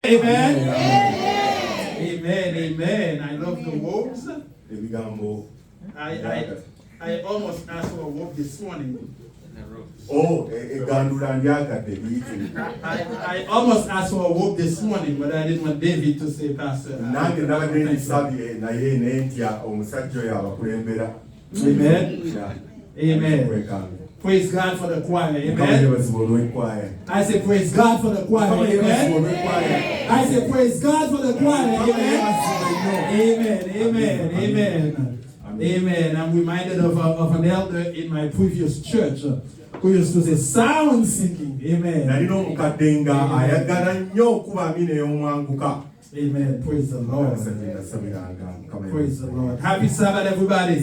Amen. Amen. Amen. I love the wolves. I almost asked for a wolf this morning. I almost asked for a wolf this morning, but I didn't want David to say, Pastor. Amen. Amen. Praise God for the choir. Amen. I say praise God for the choir. Amen. I say praise God for the choir. Amen. Amen. Amen. Amen. I'm reminded of an elder in my previous church who used to say sound singing. Amen. Amen. Praise the Lord. Praise the Lord. Happy Sabbath, everybody.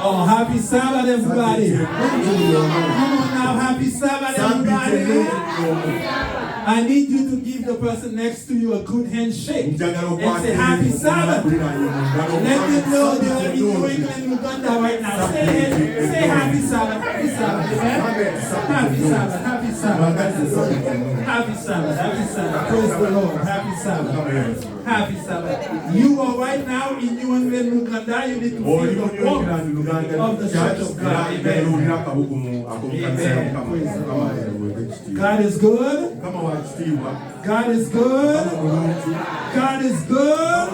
Oh, happy Sabbath, everybody. Come on now, happy Sabbath, everybody. I need you to give the person next to you a good handshake and say happy Sabbath. Let them know they're in New England Luganda right now. Say happy Sabbath. Happy Sabbath. Happy Sabbath. Happy Sabbath. Happy Sabbath. Happy Sabbath. Praise the Lord. Happy Sabbath. Happy Sabbath. You are right now in New England Luganda. You need to feel the warmth of the Church of God. Amen. God is good. God is good. God is good.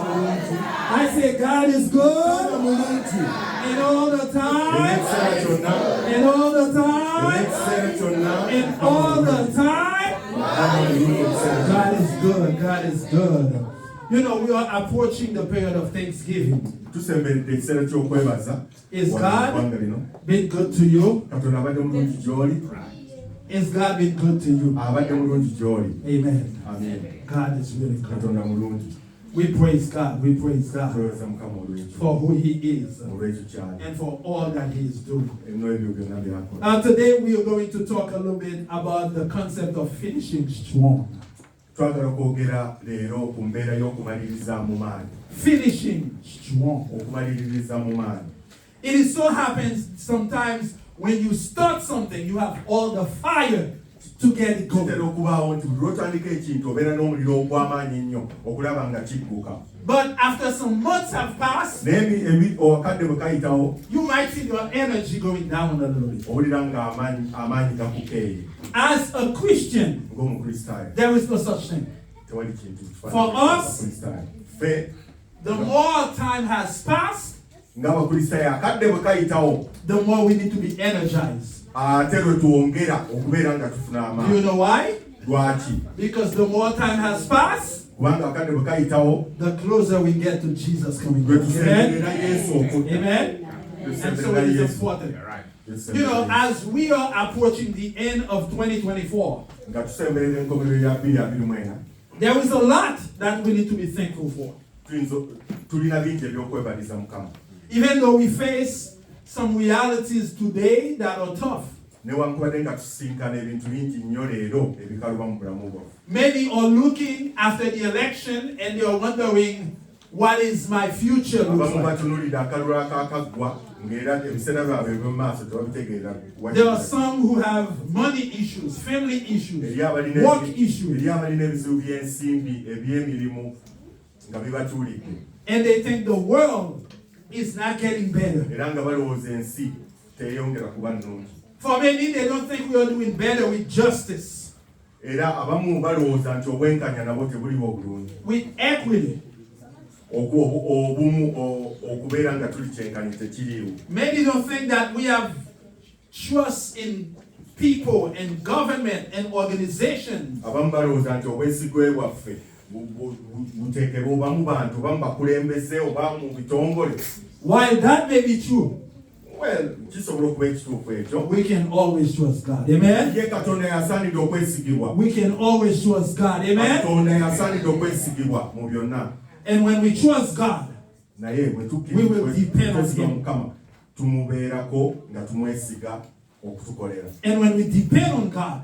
I say God is good. And all the time. And all the time. And all the time. God is good. God is good. You know, we are approaching the period of Thanksgiving. Is God been good to you? Has God been good to you? Amen. Amen. God is really good. We praise God. We praise God for who He is and for all that He is doing. Today we are going to talk a little bit about the concept of finishing strong. Finishing strong. It is so happens sometimes when you start something, you have all the fire to get it going. But after some months have passed, you might feel your energy going down a little bit. As a Christian, there is no such thing. For us, the more time has passed, the more we need to be energized. Do you know why? Because the more time has passed, the closer we get to Jesus coming back. Amen? Amen? And so it is important. You know, as we are approaching the end of 2024, there is a lot that we need to be thankful for. Even though we face some realities today that are tough. Many are looking after the election and they are wondering, what is my future look like? There are some who have money issues, family issues, work issues. And they think the world is not getting better. For many, they don't think we are doing better with justice, with equity. Many don't think that we have trust in people and government and organizations. While that may be true, we can always trust God. Amen? We can always trust God. Amen? And when we trust God, we will depend on Him. And when we depend on God,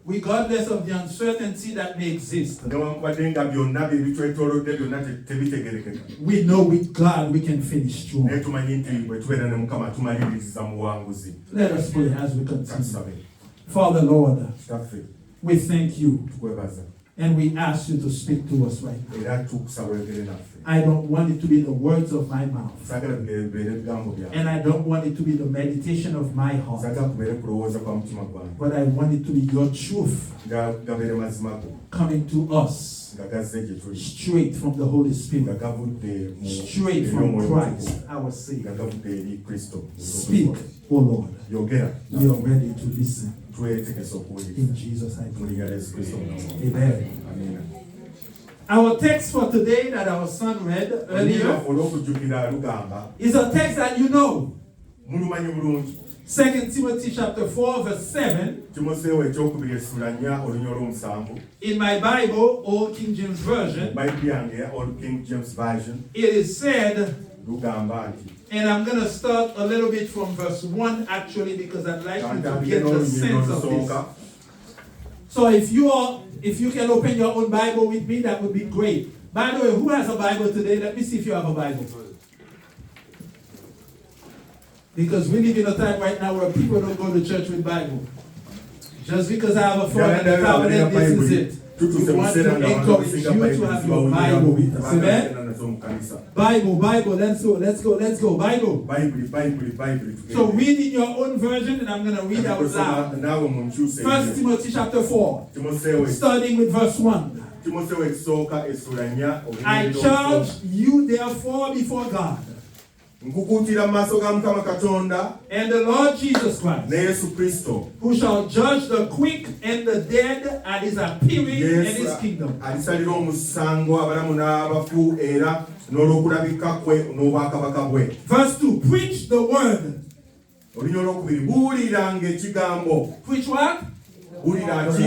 regardless of the uncertainty that may exist, we know with God we can finish strong. Let us pray as we continue. Father, Lord, We thank you. Tukwebaza. And we ask you to speak to us right now. Era tukusaba oyogere naffe. I don't want it to be the words of my mouth. Saagala bibeere ebigambo byange. And I don't want it to be the meditation of my heart. Saagala kubeere kulowooza kwa mutima gwange. But I want it to be your truth Gabeere mazima go. coming to us Nga gazze gye tuli. straight from the Holy Nga Spirit. gavudde mu Straight from Christ, our Savior. Nga gavudde eri Kristo. Speak, O Lord. Yogera. We are ready to listen. Twetegese okuwuliriza. In Jesus' name. Mu linnya lya Yesu Kristo. Amen. Amiina. Our text for today that our son read earlier olw'okujjukira Lugamba. is a text that you know. Mulumanyi bulungi. 2 Timothy chapter 4 verse 7. Timoseewo ekyokubiri essula 4 olunya olw'omusanvu. In my Bible, Old King James Version, Bayibuli yange Old King James Version. it is said, Lugamba nti. and I'm going to start a little bit from verse 1 actually because I'd like you to get the sense of this. So if you can open your own Bible with me, that would be great. By the way, who has a Bible today? Let me see if you have a Bible. Because we live in a time right now where people don't go to church with Bible. Just because I have a phone and a tablet, this is it. We want to encourage you to have your Bible with us. Amen? Bible, let's go. Bible. So read in your own version and I'm going to read out loud. 1 Timothy chapter 4, starting with verse 1. I charge you therefore before God Nkukutira mu maaso ga Mukama Katonda and the Lord Jesus Christ, ne Yesu Kristo, who shall judge the quick and the dead at his appearing in his kingdom. Alisalira omusango abalamu n'abafu era n'olw'okulabika kwe n'obwakabaka bwe. Verse 2, preach the word. Olunya olwokubiri, buuliranga ekigambo. Preach what? Buulira ki?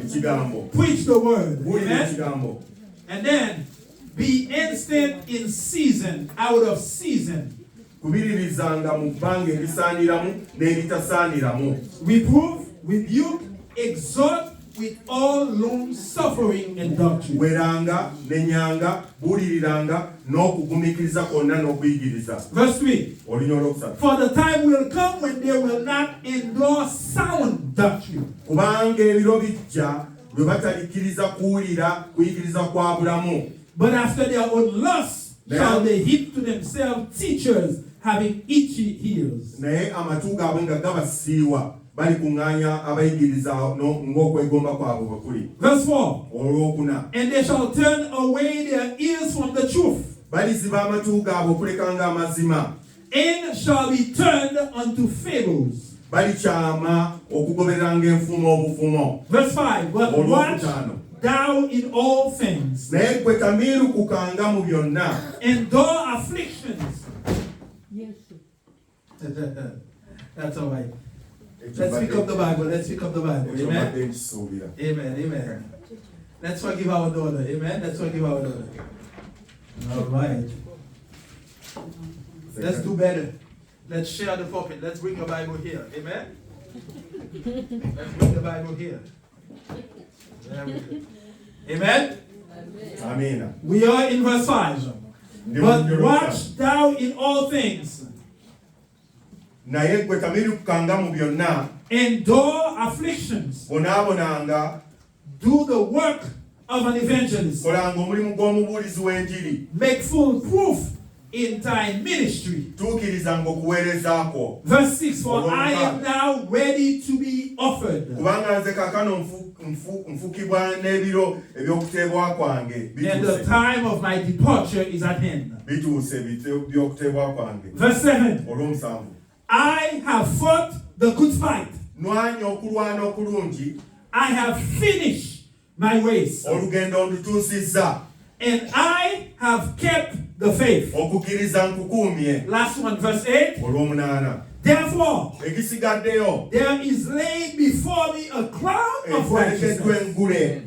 Ekigambo. Preach the word. Buulira ekigambo. And then, be instant in season, out of season. Kubiririzanga mu bbanga erisaaniramu n'eritasaaniramu. Reprove, rebuke, exhort with all long suffering and doctrine. Weranga, nenyanga, buuliriranga n'okugumikiriza kwonna n'okuyigiriza. Verse 3. Olunya olwokusatu. For the time will come when they will not endure sound doctrine. Kubanga ebiro bijja lwe batalikiriza kuwulira kuyigiriza kwa bulamu. But after their own lusts shall they heap to themselves teachers having itchy ears. Naye amatu gaabwe nga gabasiiwa bali kuŋŋaanya abayigiriza ng'okwegomba kwabwe bwe kuli. Verse 4. Olwokuna. And they shall turn away their ears from the truth. Baliziba amatu gaabwe okulekanga amazima. And shall be turned unto fables. Balikyama okugobereranga enfumo obufumo. Verse 5. But watch thou in all things. Naye gwe tamiirukukanga mu byonna. Endure afflictions. Yes. That's all right. Let's pick up the Bible. Amen. Amen. Let's forgive our daughter. Amen. Let's forgive our daughter. All right. Let's do better. Let's share the pulpit. Let's bring the Bible here. Amen. Let's bring the Bible here. There we go. Amen. Amen. We are in verse 5. But watch thou in all things. Naye gwe tamiirukukanga mu byonna. Endure afflictions. Bonaabonanga. Do the work of an evangelist. Kolanga omulimu gw'omubuulizi w'enjiri. Make full proof in thy ministry. Tuukirizanga okuweereza kwo. Verse 6. For I am now ready to be offered. Kubanga nze kaakano nfukibwa n'ebiro eby'okuteebwa kwange. And the time of my departure is at hand. Bituuse by'okuteebwa kwange. Verse 7. Olw'omusanvu. I have fought the good fight. Nwanye okulwana okulungi. I have finished my race. Olugendo ndutuusizza. And I have kept the faith. Okukkiriza nkukuumye. Last one, verse 8. Olw'omunaana. Therefore, ekisigaddeyo. there is laid before me a crown of righteousness, engule.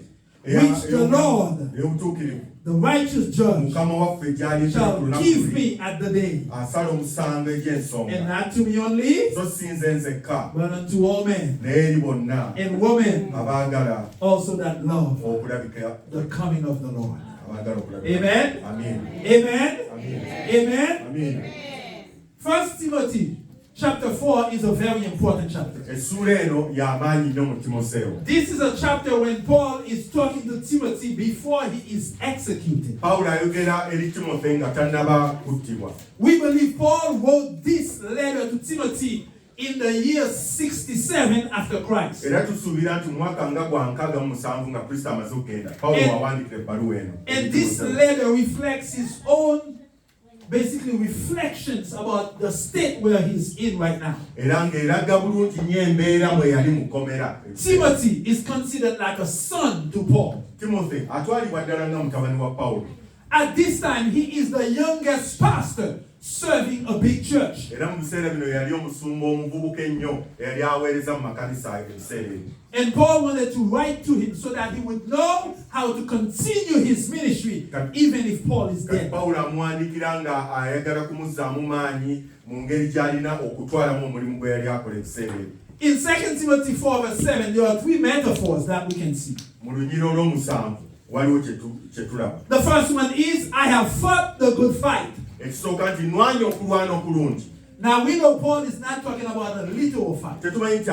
which the Lord, Eyobutuukirivu. the righteous judge, Mukama waffe gy'ali shall give me at the day. asala omusango egy'ensonga. And not to me only, So si nze nzekka. but unto all men Naye eri bonna and women abaagala also that love okulabika. the coming of the Lord. Abaagala okulabika. Amen. Amen. Amen. Amen. Amen. Amen. 1 Timothy chapter 4 is a very important chapter. Essuula eno y'amaanyi nnyo mu Timoseewo. This is a chapter when Paul is talking to Timothy before he is executed. Pawulo ayogera eri Timofe nga tannaba kuttibwa. We believe Paul wrote this letter to Timothy in the year 67 after Christ. Era tusuubira nti mwaka nga gwa 67 nga Kristo amaze okugenda. Pawulo wawandiikira ebbaluwa eno. And this letter reflects his own basically reflections about the state where he's in right now. Era ng'eraga bulungi nnyo embeera mwe yali mu kkomera. Timothy is considered like a son to Paul. Timothy atwalibwa ddala nga mutabani wa Pawulo. At this time, he is the youngest pastor serving a big church. Era mu biseera bino yali omusumba omuvubuka ennyo eyali aweereza mu makanisa ebiseera ebyo. And Paul wanted to write to him so that he would know how to continue his ministry even if Paul is dead. Pawulo amwandiikira nga ayagala kumuzzaamu maanyi mu ngeri gy'alina okutwalamu omulimu gwe yali akola ebiseera ebyo. In 2 Timothy 4 verse 7, there are three metaphors that we can see. Mu lunyiriro olw'omusanvu waliwo kye tulaba. The first one is, I have fought the good fight. Ekisooka nti nwanye okulwana okulungi. Now we know Paul is not talking about a literal fight. Tetumanyi nti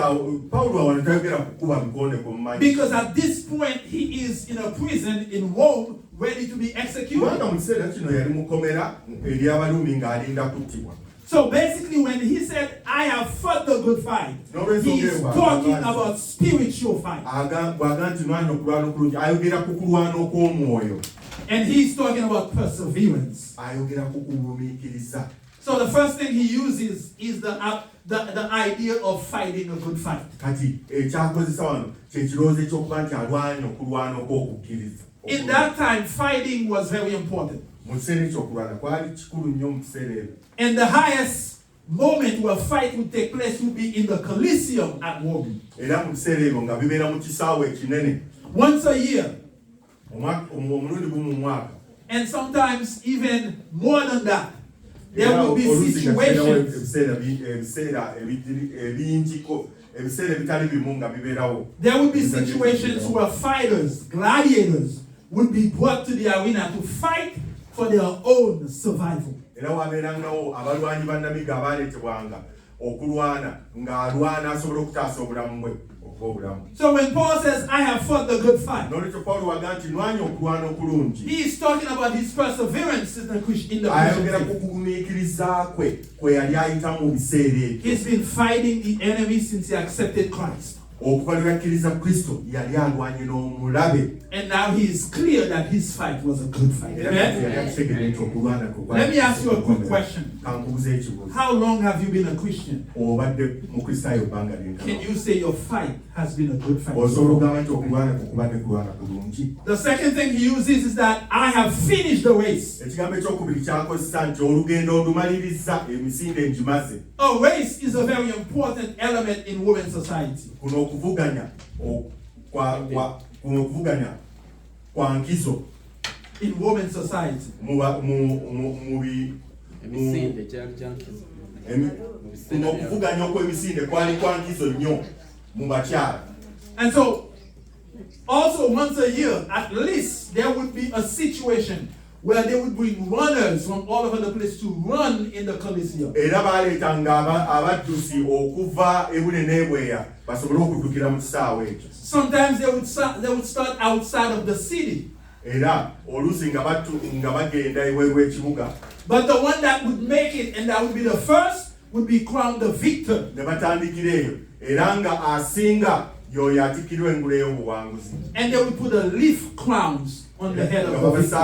Pawulo wano tayogera kukuba bikonde mumanyi. Because at this point he is in a prison in Rome ready to be executed. Kubanga mu kiseera kino yali mu kkomera eri Abaruumi ng'alinda kuttibwa. So basically when he said, I have fought the good fight, he's talking about spiritual fight. Bw'aga nti nwanye okulwana okulungi ayogera ku kulwana okw'omwoyo. And he's talking about perseverance. Ayogera ku kugumiikiriza. So the first thing he uses is the idea of fighting a good fight. Kati ekyakozesa wano kye kirowoozo ekyokuba nti alwanye okulwana okw'okukkiriza. In that time, fighting was very important. Mu kiseera ekyokulwana kwali kikulu nnyo mu kiseera ebyo. And the highest moment where fight would take place would be in the Coliseum at Rome. Era mu kiseera ebyo nga bibeera mu kisaawe ekinene. Once a year. Omulundi gumu mu mwaka. And sometimes even more than that. There will be situations. There will be situations where fighters, gladiators, would be brought to the arena to fight for their own survival. So when Paul says, I have fought the good fight, he is talking about his perseverance in the Christian faith. He's been fighting the enemy since he accepted Christ. And now he is clear that his fight was a good fight. Amen? Let me ask you a quick question. How long have you been a Christian? Can you say your fight has been a good fight? The second thing he uses is that I have finished the race. A race is a very important element in women's society. In women's society. And so, also once a year, at least, there would be a situation where they would bring runners from all over the place to run in the Coliseum. Sometimes they would start outside of the city. But the one that would make it, and that would be the first, would be crowned the victor. And they would put a leaf crowns on the head of the victor.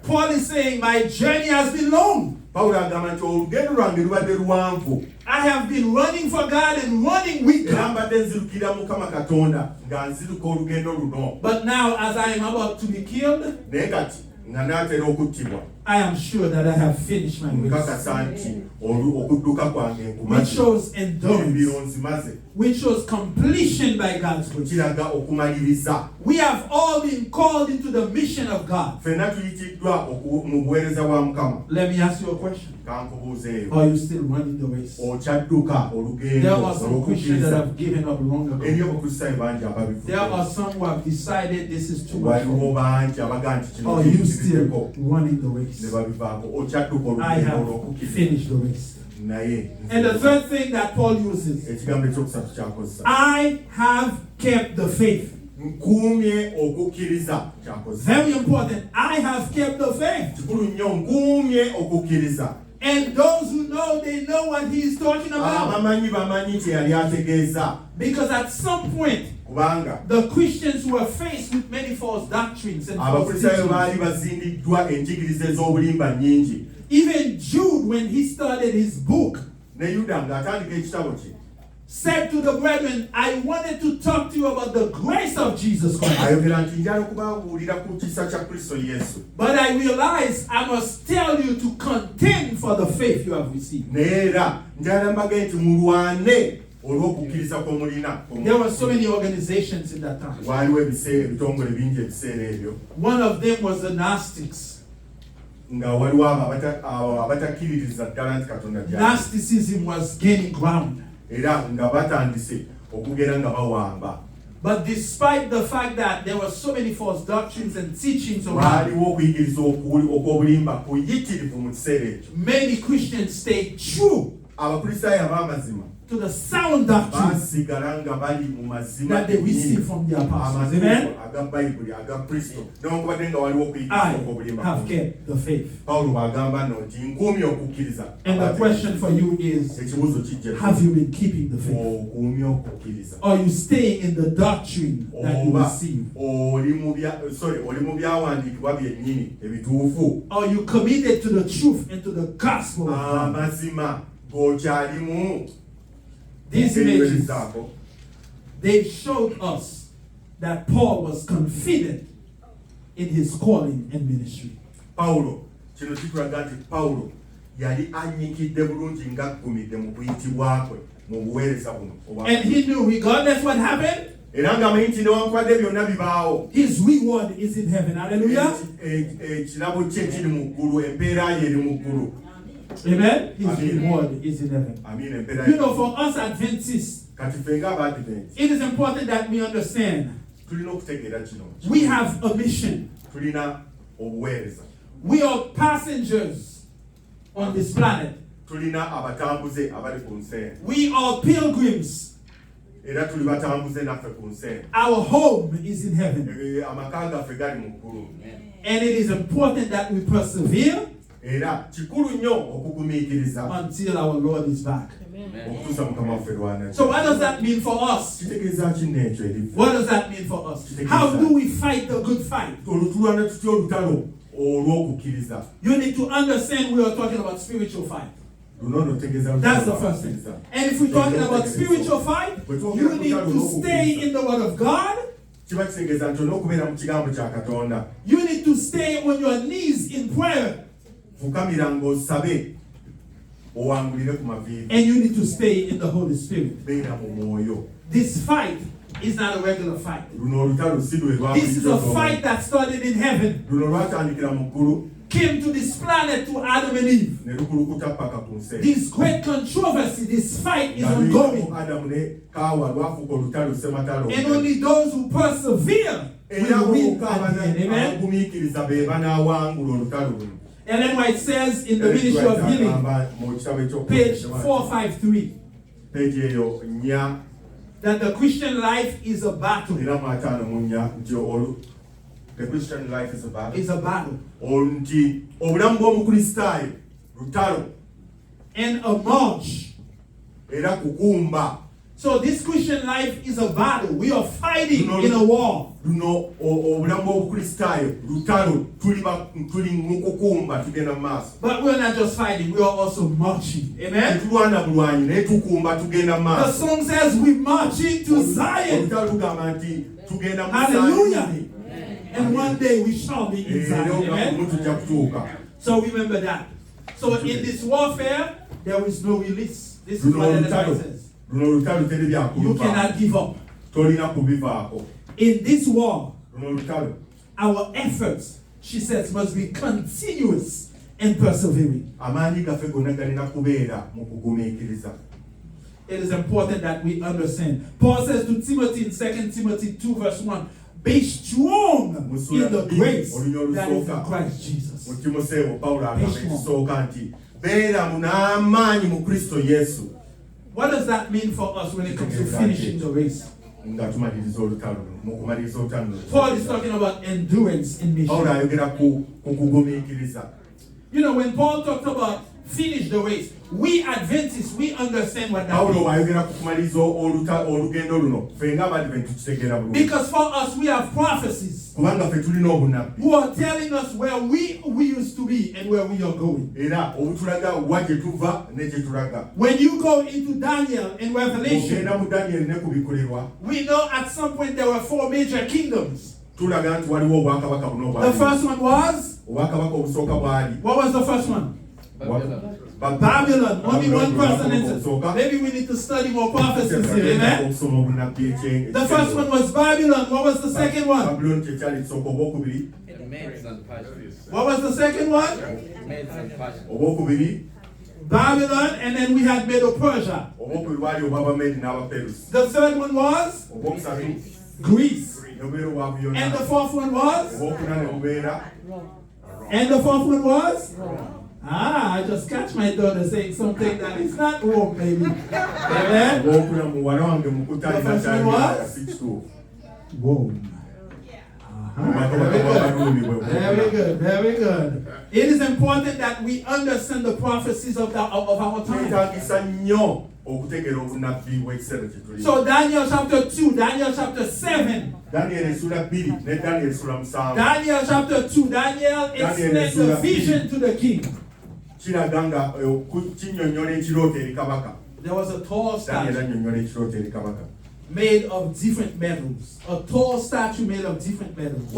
Paul is saying, my journey has been long. I have been running for God and running with God. But now, as I am about to be killed, I am sure that I have finished my race. Which shows endurance, which shows completion by God's grace. We have all been called into the mission of God. Let me ask you a question. Are you still running the race? There are some Christians that have given up long ago. There are some who have decided this is too much. Are you still running the race? race. okyadduka I olugendo have olw'okukkiriza finished the race. naye And the third thing that Paul uses, ekigambo ekyokusatu kyakozesa I have kept the faith. nkuumye okukkiriza kyakozesa Very important. I have kept the faith. kikulu nnyo nkuumye okukkiriza And those who know, they know what he is talking about. abamanyi bamanyi kye yali ategeeza Because at some point, kubanga the Christians were faced with many false doctrines and false abakulisaayo baali teachings. bazindiddwa enjigiriza ez'obulimba nnyingi. Even Jude, when he started his book, ne yuda ng'atandika ekitabo kye said to the brethren, I wanted to talk to you about the grace of Jesus Christ. ayogera nti njala okubabuulira ku kisa kya kristo yesu But I realized I must tell you to contend for the faith you have received. naye era njala mbage nti mulwane olw'okukkiriza kw'omulina. There were so many organizations in that time. waaliwo ebitongole bingi ebiseera ebyo One of them was the Gnostics. nga waliwo abo abatakkiririza ddala nti katonda gyali Gnosticism was gaining ground. era nga batandise okugera nga bawamba. But despite the fact that there were so many false doctrines and teachings around, waaliwo okuyigiriza okw'obulimba kuyitirivu mu kiseera ekyo. many Christians stayed true abakulisaayo ab'amazima to the sound doctrine basigala nga bali mu mazima that they received from the apostles. amatuufu Amen? aga bayibuli aga kristo newankubadde nga waliwo okuyigiriza I okw'obulimba. have kept the faith. pawulo bw'agamba nno nti nkuumye okukkiriza. And the question for you is, ekibuuzo kijja have you been keeping the faith? okuumye okukkiriza Or are you staying in the doctrine that you oba receive? oli mu byawandiikibwa byennyini ebituufu Are you committed to the truth and to the gospel of God? amazima g'okyalimu. These images, Ebiweerezaako. they showed us that Paul was confident in his calling and ministry. Pawulo kino kitulaga nti Pawulo yali anyikidde bulungi ng'aggumidde mu kuyitibwa kwe mu buweereza buno. And he knew, regardless what happened, Era ng'amanyi nti newankubadde byonna bibaawo his reward is in heaven. Hallelujah. ekirabo kye kiri mu ggulu, empeera ye eri mu ggulu. Amen. His Amen. reward is in heaven. Amiina, empeera You ye. know, for us Adventists, Kati ffe ng'Abadiventi it is important that we understand tulina okutegeera kino. we have a mission. Tulina obuweereza. We are passengers on this planet. Tulina abatambuze abali ku nsi eno. We are pilgrims. Era tuli batambuze naffe ku nsi eno. Our home is in heaven. Amaka gaffe gali mu ggulu. And it is important that we persevere Era kikulu nnyo okugumiikiriza until our Lord is back. okutuusa Mukama waffe lw'anajja. So what does that mean for us? Kitegeeza ki nno ekyo eri ffe? What does that mean for us? How do we fight the good fight? Olutulwana tutya olutalo olw'okukkiriza? You need to understand we are talking about spiritual fight. Luno nno tegeeza That's the lutalo first thing. lw'okukkiriza. And if we're talking about spiritual fight, you need to stay in the Word of God. Kiba kitegeeza nti olina okubeera mu kigambo kya Katonda. You need to stay on your knees in prayer. Fukamira ng'osabe owangulire ku maviiri. And you need to stay in the Holy Spirit. Beera mu mwoyo. This fight is not a regular fight. Luno olutalo si lwe lwa This is a bulijjo. fight that started in heaven, Luno lwatandikira mu ggulu came to this planet to Adam and Eve. ne lukulukuta paka ku nsi. This great controversy, this fight is Nga ongoing. Adamu ne Kaawa lwafuuka olutalo sematalo. And only those who persevere Era will win bokka at the end. Amen. abagumiikiriza be banaawangula olutalo luno. And then what it says in the Ministry of Healing, mu kitabo page eky'okutegeeza 453, peegi eyo 4 that the Christian life is a battle. era 5 nti the Christian life is a battle. It's a battle. Nti obulamu bw'omukristaayo lutalo And a march. era kukumba. So this Christian life is a battle. We are fighting in a war. Luno obulamu bw'obukristaayo lutalo tuli mu kukumba tugenda mu maaso. But we're not just fighting, we are also marching. Amen. Tetulwana bulwanyi naye tukumba tugenda mu The maaso. song says we're marching to Zion. Olutalo lugamba nti tugenda mu Hallelujah. Sayuni. And one day we shall be in Zion. Amen. tujja kutuuka. So remember that. So in this warfare, there is no release. This is what the Bible says. Luno olutalo teri You byakuluvaamu. cannot give up. Tolina kubivaako. In this war, Luno olutalo our efforts, she says, must be continuous and persevering. amaanyi gaffe gonna galina kubeera mu kugumiikiriza. It is important that we understand. Paul says to Timothy in 2 Timothy 2 verse 1, Be strong in the grace that is in Christ Jesus. What does that mean for us when it comes to finishing the race? Paul is talking about endurance in mission. You know, when Paul talked about finish the race, we Adventists, we understand what that means. Because for us, we have prophecies who are telling us where we used to be and where we are going. When you go into Daniel in Revelation, we know at some point there were 4 major kingdoms. The first one was? What was the first one? Babylon. Only one person answered. Maybe we need to study more prophecies here, amen? The first one was Babylon. What was the second one? What was the second one? Babylon, and then we had Medo-Persia. The third one was? Greece. And the fourth one was? And the fourth one was? I just catch my daughter saying something that is not wrong, baby. Amen? The first one was? Whoa. Very good, very good. It is important that we understand the prophecies of our time. So Daniel chapter 2, Daniel chapter 7. Daniel chapter 2, Daniel explains the vision to the king. There was a tall statue made of different metals. A tall statue made of different metals.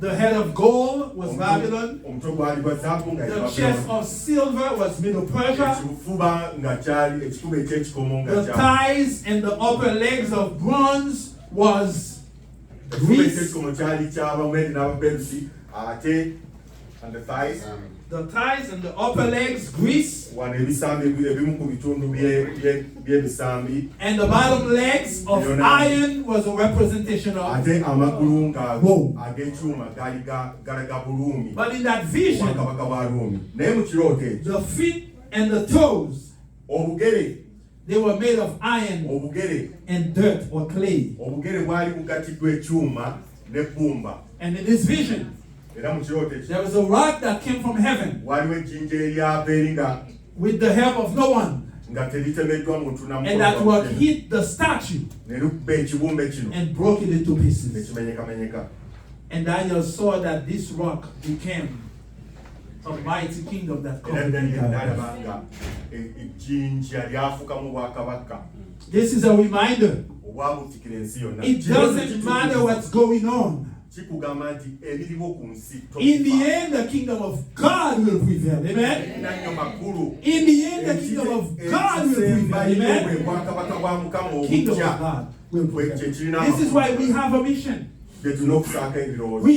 The head of gold was Babylon. The chest of silver was Medo-Persia. The thighs and the upper legs of bronze was Greece. The thighs and the upper legs, Greece. And the bottom legs of iron was a representation of gold. But in that vision, the feet and the toes, they were made of iron and dirt or clay. And in this vision, there was a rock that came from heaven with the help of no one. And that rock hit the statue and broke it into pieces. And Daniel saw that this rock became a mighty kingdom that covered the earth. This is a reminder. It doesn't matter what's going on. In the end, the kingdom of God will prevail. Amen. In the end, the kingdom of God will prevail. Amen. Kingdom of God will prevail. This is why we have a mission. We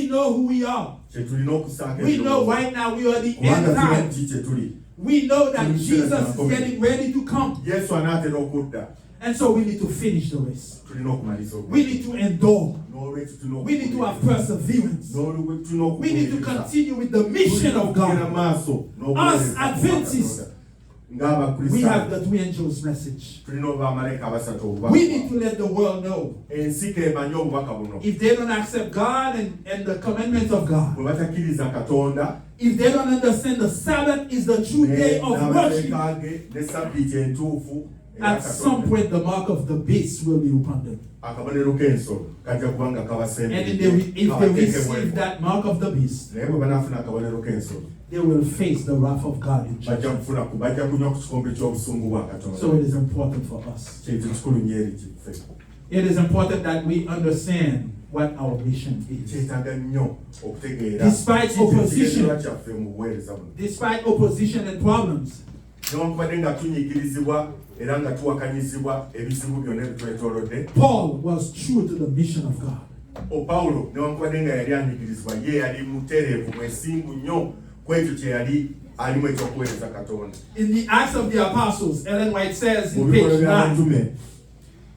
know who we are. We know right now we are the end time. We know that Jesus is getting ready to come. And so we need to finish the race. We need to endure. We need to have perseverance. We need to continue with the mission of God. Us Adventists, we have the two angels' message. We need to let the world know. If they don't accept God and the commandments of God, if they don't understand the Sabbath is the true day of worship, at some point the mark of the beast will be upon them. And if they receive that mark of the beast, they will face the wrath of God in judgment. So it is important for us. It is important that we understand what our mission is. Despite opposition and problems, Paul was true to the mission of God. In the Acts of the Apostles, Ellen White says in page 9,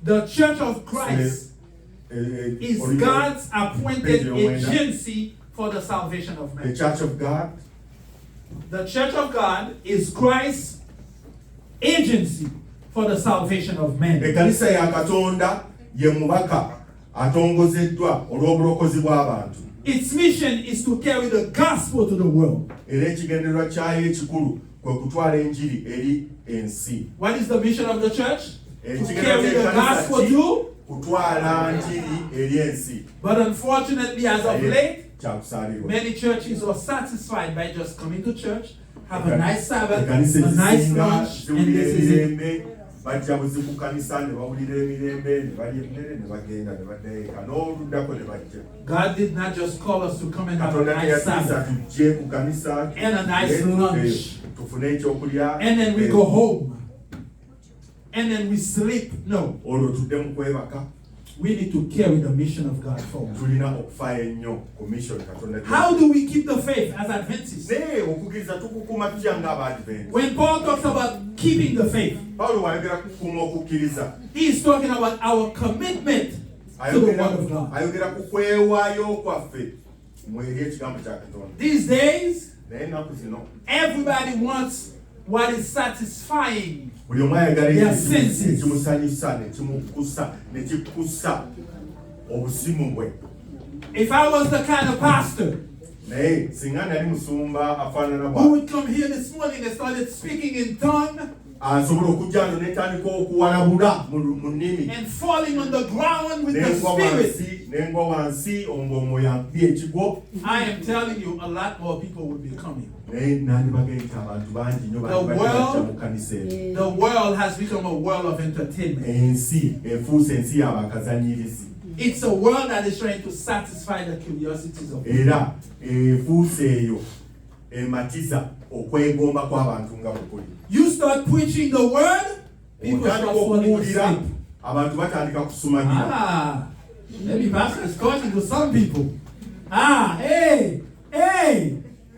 The Church of Christ is God's appointed agency for the salvation of man. The Church of God. The Church of God is Christ's agency for the salvation of men. Ekanisa ya Katonda ye mubaka atongozeddwa olw'obulokozi bw'abantu. Its mission is to carry the gospel to the world. Era ekigendererwa kyayo ekikulu kwe kutwala enjiri eri ensi. What is the mission of the church? To Ekigendererwa carry the gospel ky'ekkanisa to. kutwala njiri eri ensi. But unfortunately, as of late, Kyakusaalirwa. many churches are satisfied by just coming to church, have a nice Sabbath, Ekkanisa a nice ezisinga lunch, and ziwulira this is it. emirembe, bajja buzi ku kanisa ne bawulira emirembe ne balya emmere ne bagenda ne baddayo eka n'oluddako ne bajja. God did not just call us to come and have a Katonda nice teyatuusa Sabbath, tujje ku kanisa and a nice lunch, tufune ekyokulya and then we go home, and then we sleep. No, olwo tudde mu kwebaka. we need to carry the mission of God forward. Tulina okufaayo ennyo ku mission Katonda. How do we keep the faith as Adventists? Naye okukkiriza tukukuuma tutya ng'Aba-Advent. When Paul talks about keeping the faith, Pawulo bw'ayogera ku kukuuma okukkiriza, he is talking about our commitment to the Word of God. ayogera ku kwewaayo kwaffe mu eri ekigambo kya Katonda. These days, Naye ennaku zino everybody wants what is satisfying. buli omu ayagala Their senses. ekimusanyusa ne kimukusa ne kikusa obusimu bwe. If I was the kind of pastor Naye singa nali musumba afaanana who bwa would come here this morning and started speaking in tongue asobola okujja ano netandika okuwalabula mu nnimi and falling on the ground with the n'engwa Spirit, wansi omwoyo ampye ekigo, I am telling you, a lot more people would be coming. naye nandibagayita abantu bangi nnyo bajja mu kanisa eno. The world has become a world of entertainment. Ensi efuuse ensi y'abakazanyirizi It's a world that is trying to satisfy the curiosities of people. era efuuse eyo ematiza okwegomba kw'abantu nga bwe kuli. You start preaching the word, people Otandika start falling okubuulira asleep. abantu batandika kusumamira. Ah, maybe pastor is talking to some people. Ah, hey,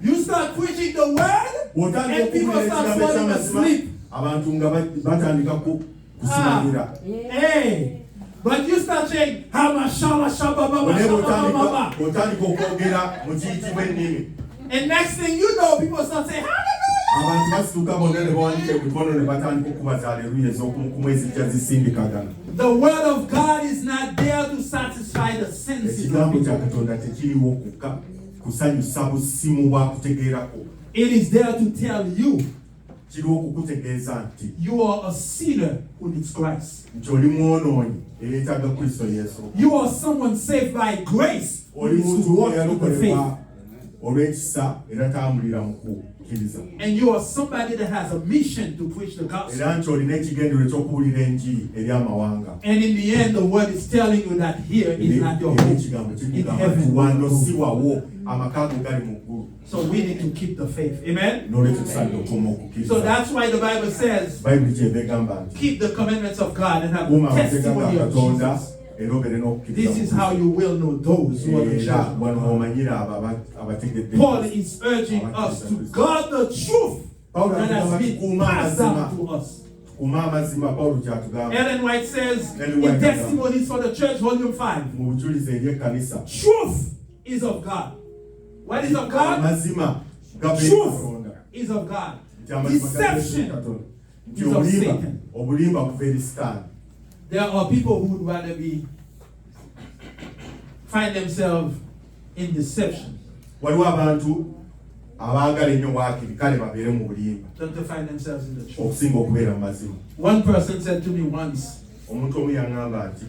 you start preaching the word, Otandika and people okubuulira start ekigambo falling eky'amazima asleep. abantu nga batandika kusumamira. Hey, but you start saying, Hamashala Shababa, Naye Shababa, bw'otandika okwogera mu kiyitibwa ennimi, and next thing you know, people start saying, Hallelujah. abantu basituka bonna ne bawanika emikono ne batandika okubaza aleluya ez'okumukumu ezijja zisindikagana. The word of God is not there to satisfy the senses of Ekigambo kya people. Katonda tekiriwo kusanyusa busimu bwa kutegeerako. It is there to tell you Kiriwo okukutegeeza nti you are a sinner who needs Christ. oli mwonoonyi eyeetaaga Kristo Yesu. You are someone saved by grace who Oli needs to muntu walk in the faith. eyalokolebwa olw'ekisa era tambulira mu kukkiriza. And you are somebody that has a mission to preach the gospel. Era nti olina ekigendero eky'okubuulira enjiri eri amawanga. And in the end, the word is telling you that here is not your home. Ekigambo In kikugamba nti heaven. wano si wawo, amaka go gali mu ggulu. So we need to keep the faith. Amen? N'olwekyo tusaanye okuuma So okukkiriza. that's why the Bible says, Bayibuli kyeva egamba nti keep the commandments of God and have kuuma the amateeka ga testimony of Katonda Jesus. era obeere n'okukkiriza. This is how you will know those who are the Era children wano of God. omanyira abo abategedde. Paul is urging us to guard the truth that has been passed down to us. Kuuma amazima Pawulo kyatugamba Ellen White says Ellen White in Testimonies for the Church, Volume 5, mu bujulizi eri ekkanisa. truth is of God. What is of God? Amazima gava eri Truth Katonda. is of God. Nti amazima gava eri Deception Katonda. Nti is of obulimba Satan. obulimba kuva eri Sitaani. There are people who would rather find themselves in deception Waliwo abantu abaagala ennyo waakiri kale babeere mu bulimba than to find themselves in the truth. okusinga okubeera mu mazima. One person said to me once, Omuntu omu yaŋŋamba nti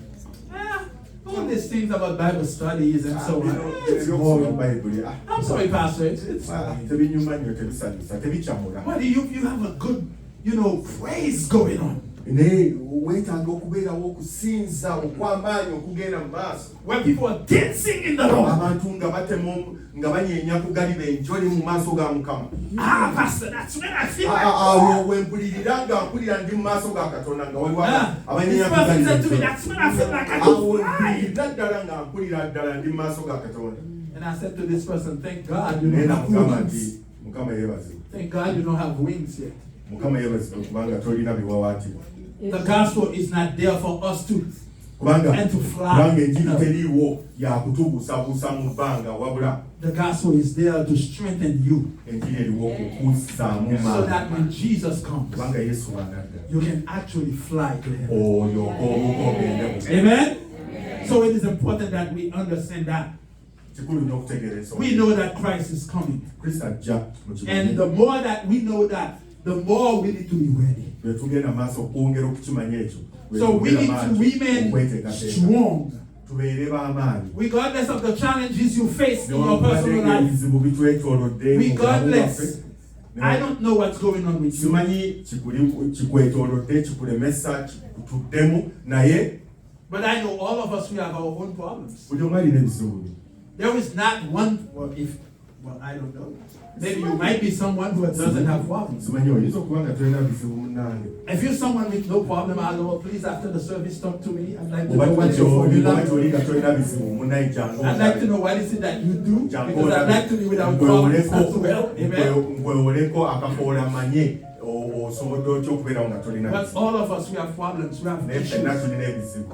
all these things about Bible studies and so on, it's eby'okusoma boring. Bayibuli I'm sorry, Pastor, it's tebinyuma nnyo tebisanyusa tebikyamula. What do you have a good, praise going on. Naye weetaaga okubeerawo okusinza okw'amaanyi okugenda mu maaso. Where people are dancing in the Lord. Abantu nga batemu nga banyeenya ku gali benjoli mu maaso ga Mukama. Pastor, that's when I feel like, Awo we mpulirira nga mpulira ndi mu maaso ga Katonda nga waliwo this abanyeenya ku person gali said to me, benjoli. that's when I feel like I Awo could fly. mpulirira ddala nga mpulira ddala ndi mu maaso ga Katonda. And I said to this person, thank God you Naye don't have namugamba wings. nti Mukama yeebazibwe. Thank God you don't have wings yet. Mukama yeebazibwe kubanga tolina biwawaatiro. The gospel is not there for us to kubanga and to fly. enjiri No. teriiwo yakutubuusabuusa mu bbanga wabula The gospel is there to strengthen you enjiri eriwo okukussaamu so maanyi that when Jesus comes, kubanga yesu bw'anadda you can actually fly to heaven. olyoka obuuka ogende mu Amen? So it is important that we understand that. kikulu nnyo okutegeera ensonga. We know that Christ is coming. Kristo ajja mu kibuga. And the more that we know that, the more we need to be ready. bwe tugenda maaso okwongera okukimanya ekyo bwe So we tugenda need maaso to remain okweteekateeka. strong. tubeere b'amaanyi Regardless of the challenges you face in your personal newankubadde life. ebizibu bitwetoolodde mu bulamu bwaffe. Regardless, I don't know what's going on with you. simanyi kikwetoolodde kikulemesa kikutuddemu naye But I know all of us, we have our own problems. buli omu alina ebizibu bye. There is not one, well, I don't know. Maybe you might be someone who doesn't have problems. simanyi oyinza okuba nga tolina bizibu munnange If you're someone with no problem, I'll please after the service talk to me. I'd like to oba know what's your tyoli formula. nga tolina bizibu munnaye I'd like to know what is it that you do, because I'd like to be without problems as well. Amen. nkwewoleko akakoola manye osobodde otya okubeerawo nga tolina But bizibu all of us, we have problems, we have naye ffenna issues. tulina ebizibu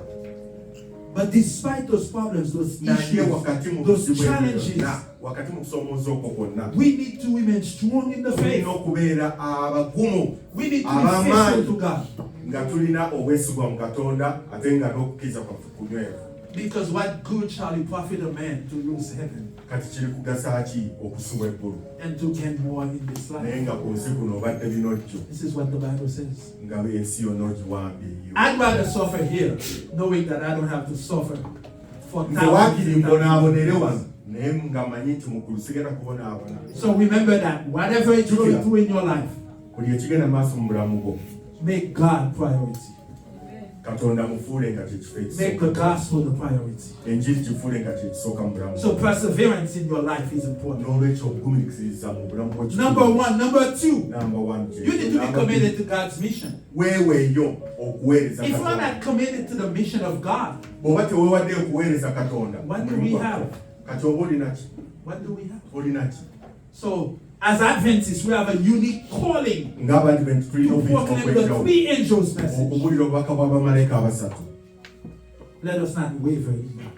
But despite those problems, those naye issues, wakati mu those kuzibu ebyo challenges, byonna, wakati mu kusomooza okwo kwonna we need to remain strong in the faith. tulina okubeera abagumu We need to be faithful to God. nga tulina obwesigwa mu katonda ate nga n'okukkiriza kwaffe kunywevu. Because what good shall it profit a man to lose heaven kati kiri kugasa ki okusuba eggulu and to gain more in this naye life? nga ku nsi kuno obadde binojjo This is what the Bible says. nga ensi yonna ogiwambye eyo. I'd rather suffer here, knowing that I don't have to suffer for nze waakiri thousands. mbonaabonere wano naye nga manyi nti mukulu sigenda kubonaabona. So remember that whatever is going through in your life, buli ekigenda maaso mu bulamu bwo make God priority. katonda mufuule nga kyekifo Make the ekisooka, gospel the priority. enjiri kifuule nga kyekisooka mu bulamu So bwo. perseverance in your life is important. n'olwekyo obugumikiriza mu bulamu bwo kikulu. Number one. Number two, Number one, you need to be committed to God's mission. weeweeyo okuweereza If you're katonda. not committed to the mission of God, bw'oba teweewaddeyo okuweereza katonda What do omulimu we gwaffe, have? kati oba olina ki? what do we have? olina ki? So, as Adventists, we have a unique calling ng'Abadiventi tulina to obuyitibwa proclaim the obw'enjawulo three angels' message. okubuulira obubaka bw'abamalayika abasatu. Let us not waver in that.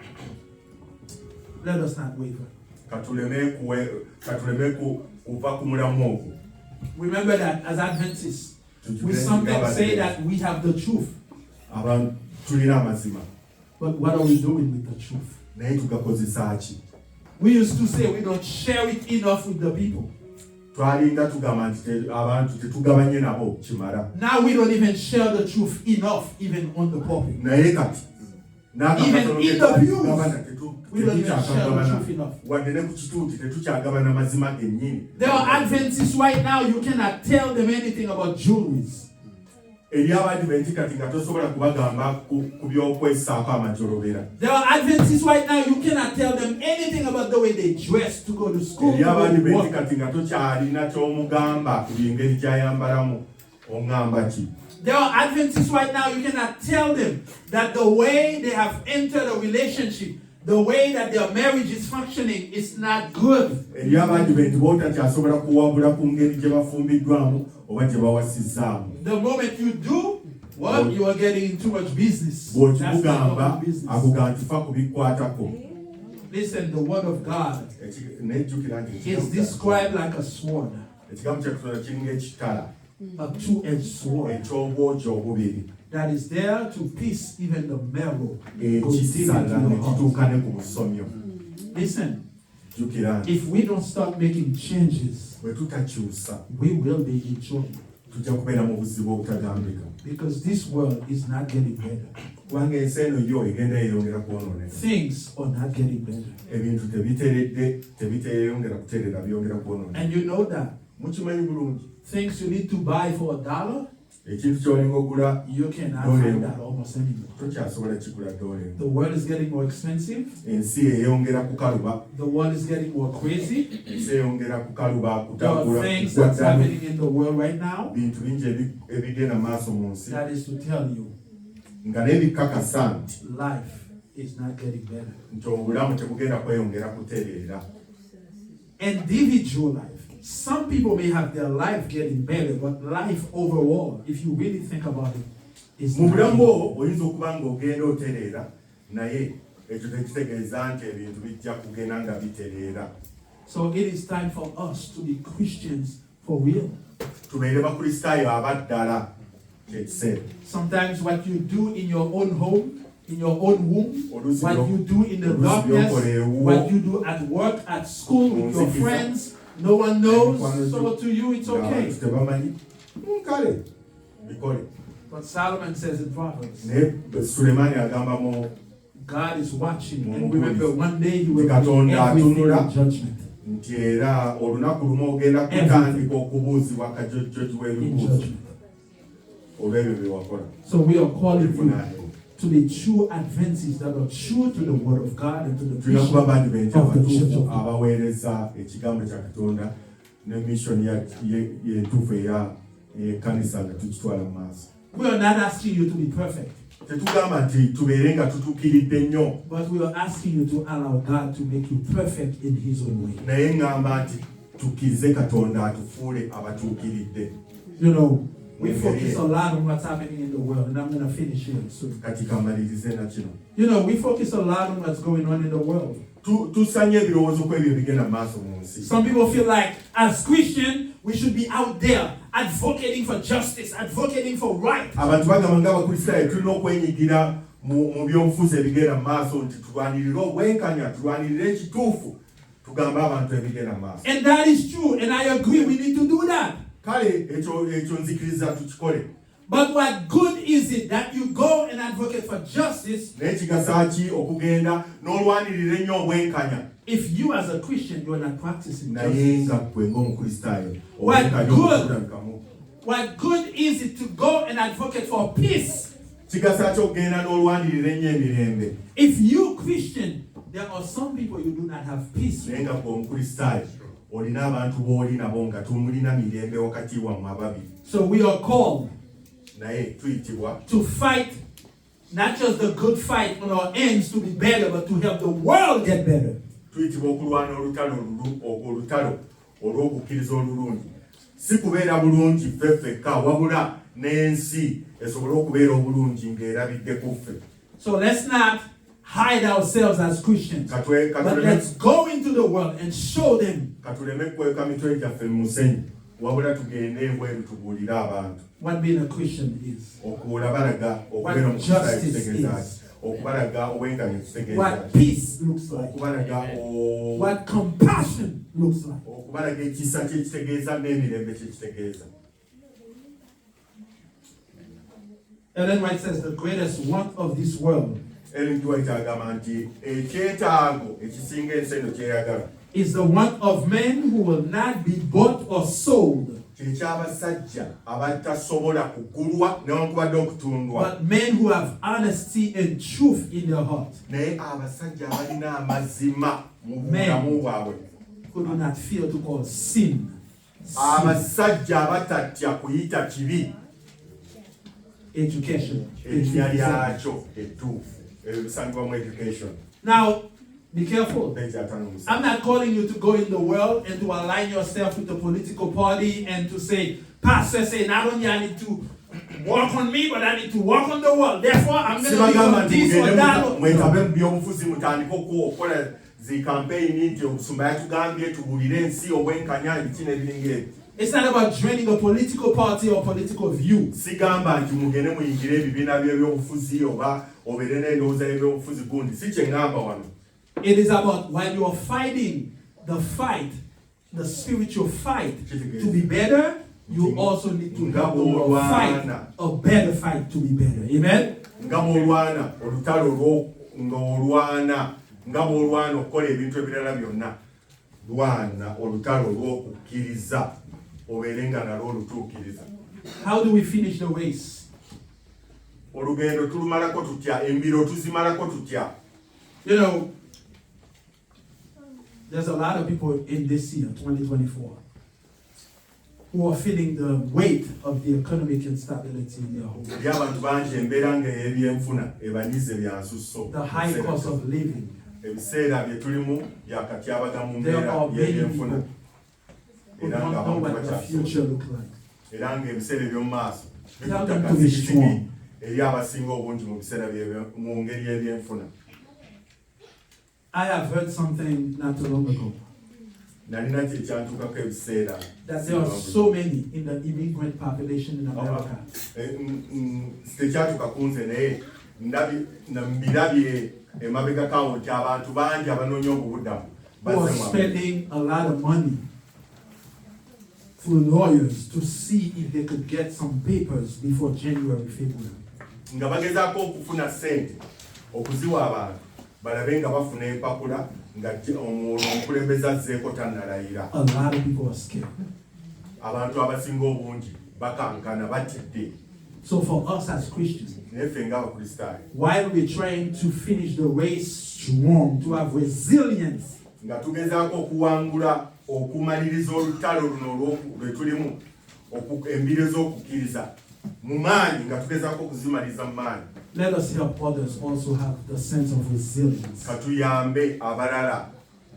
Let us not waver. katuleme kuva ku mulamu ogwo. Remember that as Adventists, we sometimes say that we have the truth. abantu tulina amazima But what are we doing with the truth? naye tugakozesa ki? We used to say we don't share it enough with the people. twalinga tugamba nti abantu tetugabanye nabo kimala, Now we don't even share the truth enough, even on the pulpit. naye kati Even in the pews, we don't even share the tetukyagabana truth enough. wadde ne ku kituuti tetukyagabana mazima gennyini. There are Adventists right now, you cannot tell them anything about jewelries. eri Abadiventi kati nga tosobola kubagamba ku by'okwessaako amajolobera. There are Adventists right now, you cannot tell them anything about the way they dress to go to school. eri to go to Abadiventi work. kati nga tokyalina ky'omugamba ku by'engeri gy'ayambalamu, oŋŋamba ki? There are Adventists right now, you cannot tell them that the way they have entered a relationship, the way that their marriage is functioning is not good. eri Abadiventi b'otakyasobola kuwabula ku ngeri gye bafumbiddwamu oba gye bawasizzaamu. The moment you do, well, you are getting in too much business. That's not bw'okimugamba our business. akugamba nti fa kubikwatako. Listen, the word of God Nejjukira nti is described like a sword, ekigambo kya Katonda kiringa ekitala a two-edged sword eky'obwogi obubiri that is there to pierce even the marrow. Goes deep ekisala into ne your heart. kituuka ne ku busomyo. Listen, Jjukira nti if we don't start making changes, bwe tutakyusa we will be in trouble. tujja kubeera mu buzibu obutagambika, Because this world is not getting better. kubanga ensi eno yo egenda yeeyongera kwonooneka. Things are not getting better. Ebintu tebiteredde, tebiteeyongera kutereera, byongera kwonooneka. And you know that Mukimanyi bulungi things you need to buy for $1, ekintu ky'olinga ogula you cannot Dollar. find that almost anymore. tokyasobola kigula ddoola emu. The world is getting more expensive. Ensi eyongera kukaluba, The world is getting more crazy. ensi eyongera kukaluba, There are kutambula, things that's kugwaddamu. happening in the world right now. Bintu bingi ebigenda maaso mu nsi That is to tell you, nga n'ebikakasa nti life is not getting better. nti obulamu tebugenda kweyongera kutereera. Individual life. Some people may have their life getting better, but life overall, if you really think about it, is mu not bulamu here. bwo oyinza okuba ng'ogenda otereera naye ekyo tekitegeeza nti ebintu bijja kugenda nga bitereera. So it is time for us to be Christians for real. Tubeere bakristaayo abaddala kyekiseera. Sometimes what you do in your own home, in your own womb, Oluusi what byo- you do in the oluusi darkness, byokola ewuwo, what you do at work, at school, with your Munzikiza. friends, no one knows. Mikwano So to you, it's okay. ng'abantu tebamanyi, kale bikole. But Solomon says in Proverbs, Naye Sulemaani agamba mu God is watching, and Mungu remember, one day He will Katonda bring everything atunula. in judgment. nti era olunaku lumu ogenda kutandika okubuuzibwa kajojjoji In w'ebibuuzo judgment. olw'ebyo bye wakola. So we are calling you Bivunaanibwa. to be true Adventists that are true to the Word of God and to the tulina kuba vision bandi benti of the Church abatuufu of God. abaweereza ekigambo kya Katonda ne mission yentuufu eya ekkanisa nga tukitwala mu maaso. We are not asking you to be perfect, Tetugamba nti tubeere nga tutuukiridde nnyo, but we are asking you to allow God to make you perfect in His own way. naye ngamba nti tukkirize Katonda atufuule abatuukiridde. You know, we focus a lot on what's happening in the world, and I'm going to finish here soon. Kati kamalirize na kino. You know, we focus a lot on what's going on in the world. Tusanye ebirowoozo ku ebyo ebigenda mu maaso mu nsi. Some people feel like, as Christian, we should be out there advocating for justice, advocating for right. Abantu bagamba ng'abakristaayo tulina okwenyigira mu by'obufuzi ebigenda mu maaso nti tulwanirire obwenkanya, tulwanirire ekituufu, tugambe abantu ebigenda mu maaso. And that is true, and I agree, we need to do that. Kale ekyo nzikiriza tukikole. But what good is it that you go and advocate for justice Naye kigasa ki okugenda n'olwanirira ennyo obwenkanya if you as a Christian, you are not practicing naye justice? nga ggwe ng'omukristaayo What obwenkanya good? obutulabikamu. What good is it to go and advocate for peace Kigasa ki okugenda n'olwanirira ennyo emirembe if you, Christian, there are some people you do not have peace naye with? nga ggwe omukristaayo olina abantu b'oli nabo nga tumulina mirembe wakati wammwe ababiri. So we are called Naye tuyitibwa to fight, not just the good fight on our ends to be better, but to help the world get better. tuyitibwa okulwana olutalo olw'okukkiriza olulungi, si kubeera bulungi ffe ffekka wabula n'ensi esobole okubeera obulungi ng'erabidde ku ffe. So let's not hide ourselves as Christians, but let's go into the world and show them katuleme kweka mitwe gyaffe mu musenyu wabula tugende ebweru tubuulire abantu what being a Christian is, okubalaga okubeera what omukrisitaayo justice kitegeeza ki, is, okubalaga obwenkanya kitegeeza what ki, peace looks like, okubalaga what compassion looks like. okubalaga ekisa kyekitegeeza n'emirembe kyekitegeeza. Ellen White says the greatest want of this world Ellen White agamba nti ekyetaago ekisinga ensi eno kyeyagala is the want of men who will not be bought or sold, kyekyabasajja abatasobola kugulwa newankubadde okutundwa, but men who have honesty and truth in their heart, naye abasajja abalina amazima mu bulamu bwabwe, who do not fear to call sin. abasajja abatatya kuyita kibi Education. erinnya lyakyo ettuufu, ebyo bisangibwa mu education. Now, be careful. Page 5. I'm not calling you to go in the world and to align yourself with the political party and to say, Pastor say, not only I need to work on me, but I need to work on the world. Therefore, I'm going to Sibagamba do nti this or that. mwetabe mu by'obufuzi mutandike okukola zi campaign nti omusumba yatugambye tubuulire ensi obwenkanya ebiki n'ebiringa ebyo. It's not about joining a political party or political view. Sigamba nti mugende muyingire ebibiina by'ebyobufuzi oba obeere n'endowooza y'ebyobufuzi gundi, si kye ngamba wano. It is about while you are fighting the fight, the spiritual fight, to be better, you also need to help the world fight a better fight to be better. Amen? Nga bw'olwana olutalo nga bw'olwana okukola ebintu ebirala byonna, lwana olutalo olw'okukkiriza obeere nga nalwo olutuukiriza. How do we finish the race? Olugendo tulumalako tutya, embiro tuzimalako tutya. You know, there's a lot of people in this year, 2024, who are feeling the weight of the economic instability in their home. Eri abantu bangi embeera ng'ey'ebyenfuna ebanyize bya nsusso. The high cost of living. Ebiseera bye tulimu byakatyabaga mu There mbeera are many y'ebyenfuna. people who Era don't know ng'abantu what the future bakyasobola. looks like. Era ng'ebiseera eby'omu maaso Tell them to be strong. eri abasinga obungi mu biseera mu ngeri y'ebyenfuna. I have heard something not too long ago. Nalina kyekyantukako ebiseera That there are so many in the immigrant population in America. Tekyatuka kunze naye mbirabye emabega kawo nti abantu bangi abanoonya obubudamu Who are spending a lot of money through lawyers to see if they could get some papers before January, February. Nga bagezaako okufuna ssente okuziwa abantu balabe nga bafuna empapula nga omukulembeze azzeeko tannalayira. A lot of people are scared. Abantu abasinga obungi bakankana batidde. So for us as Christians, neffe ng'abakristaayo, while we're trying to finish the race strong, to have resilience, nga tugezaako okuwangula okumaliriza olutalo luno lwe tulimu embiro ez'okukkiriza mu maanyi, nga tugezaako okuzimaliza mu maanyi, let us help others also have the sense of resilience. katuyambe abalala